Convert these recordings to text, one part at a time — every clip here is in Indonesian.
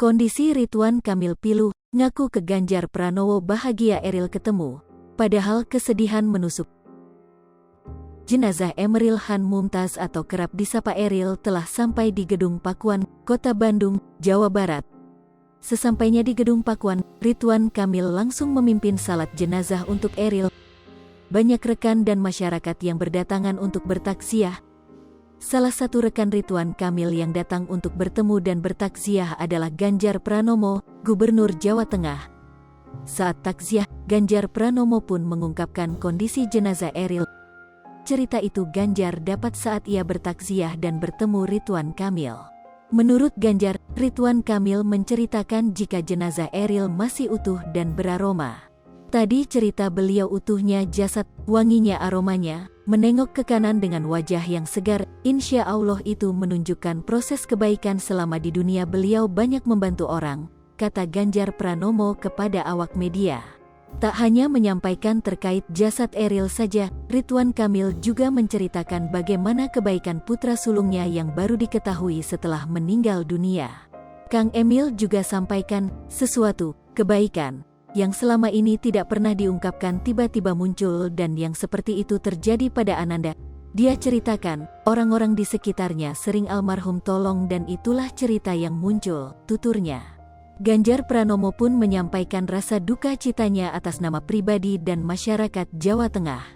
Kondisi Ridwan Kamil pilu, ngaku ke Ganjar Pranowo bahagia Eril ketemu, padahal kesedihan menusuk. Jenazah Emeril Han Mumtaz atau kerap disapa Eril telah sampai di Gedung Pakuan, Kota Bandung, Jawa Barat. Sesampainya di Gedung Pakuan, Ridwan Kamil langsung memimpin salat jenazah untuk Eril. Banyak rekan dan masyarakat yang berdatangan untuk bertaksiah. Salah satu rekan Ridwan Kamil yang datang untuk bertemu dan bertaksiah adalah Ganjar Pranowo, Gubernur Jawa Tengah. Saat takziah, Ganjar Pranowo pun mengungkapkan kondisi jenazah Eril. Cerita itu Ganjar dapat saat ia bertaksiah dan bertemu Ridwan Kamil. Menurut Ganjar, Ridwan Kamil menceritakan jika jenazah Eril masih utuh dan beraroma. Tadi cerita beliau utuhnya jasad, wanginya aromanya, menengok ke kanan dengan wajah yang segar, insya Allah itu menunjukkan proses kebaikan selama di dunia beliau banyak membantu orang, kata Ganjar Pranowo kepada awak media. Tak hanya menyampaikan terkait jasad Eril saja, Ridwan Kamil juga menceritakan bagaimana kebaikan putra sulungnya yang baru diketahui setelah meninggal dunia. Kang Emil juga sampaikan, sesuatu kebaikan yang selama ini tidak pernah diungkapkan tiba-tiba muncul dan yang seperti itu terjadi pada Ananda. Dia ceritakan, orang-orang di sekitarnya sering almarhum tolong dan itulah cerita yang muncul, tuturnya. Ganjar Pranowo pun menyampaikan rasa duka citanya atas nama pribadi dan masyarakat Jawa Tengah.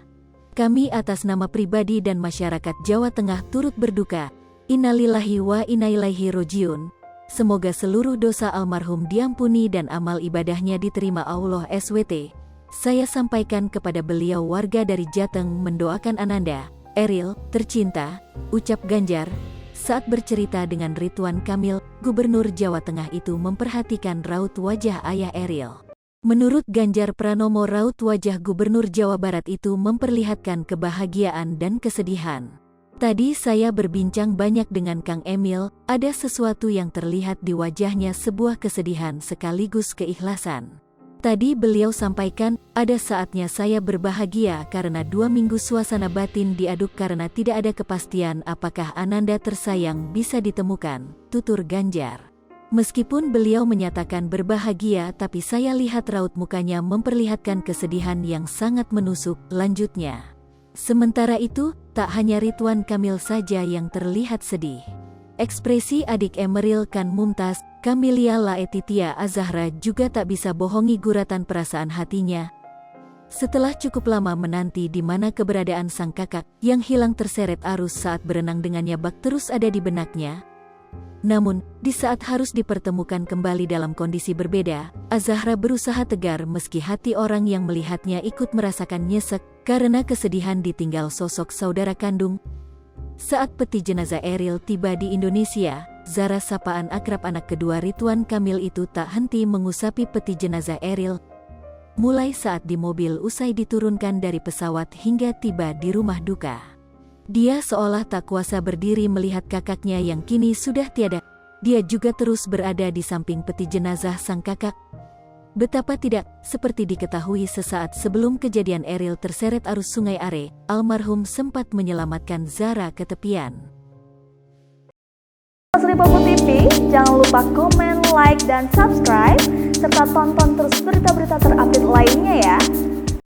Kami atas nama pribadi dan masyarakat Jawa Tengah turut berduka. Innalillahi wa inna ilaihi rojiun. Semoga seluruh dosa almarhum diampuni dan amal ibadahnya diterima Allah SWT. Saya sampaikan kepada beliau warga dari Jateng mendoakan Ananda, Eril, tercinta, ucap Ganjar. Saat bercerita dengan Ridwan Kamil, Gubernur Jawa Tengah itu memperhatikan raut wajah ayah Eril. Menurut Ganjar Pranowo, raut wajah Gubernur Jawa Barat itu memperlihatkan kebahagiaan dan kesedihan. Tadi saya berbincang banyak dengan Kang Emil, ada sesuatu yang terlihat di wajahnya, sebuah kesedihan sekaligus keikhlasan. Tadi beliau sampaikan, ada saatnya saya berbahagia karena 2 minggu suasana batin diaduk karena tidak ada kepastian apakah Ananda tersayang bisa ditemukan, tutur Ganjar. Meskipun beliau menyatakan berbahagia tapi saya lihat raut mukanya memperlihatkan kesedihan yang sangat menusuk, lanjutnya. Sementara itu, tak hanya Ridwan Kamil saja yang terlihat sedih. Ekspresi adik Emeril Khan Mumtaz, Camelia Laetitia Azahra juga tak bisa bohongi guratan perasaan hatinya. Setelah cukup lama menanti di mana keberadaan sang kakak yang hilang terseret arus saat berenang dengannya bak terus ada di benaknya. Namun, di saat harus dipertemukan kembali dalam kondisi berbeda, Azahra berusaha tegar meski hati orang yang melihatnya ikut merasakan nyesek karena kesedihan ditinggal sosok saudara kandung. Saat peti jenazah Eril tiba di Indonesia, Zara, sapaan akrab anak kedua Ridwan Kamil itu tak henti mengusapi peti jenazah Eril. Mulai saat di mobil usai diturunkan dari pesawat hingga tiba di rumah duka. Dia seolah tak kuasa berdiri melihat kakaknya yang kini sudah tiada. Dia juga terus berada di samping peti jenazah sang kakak. Betapa tidak, seperti diketahui sesaat sebelum kejadian Eril terseret arus Sungai Are, almarhum sempat menyelamatkan Zara ke tepian. Lipopo TV, jangan lupa komen, like, dan subscribe, serta tonton terus berita-berita terupdate lainnya ya.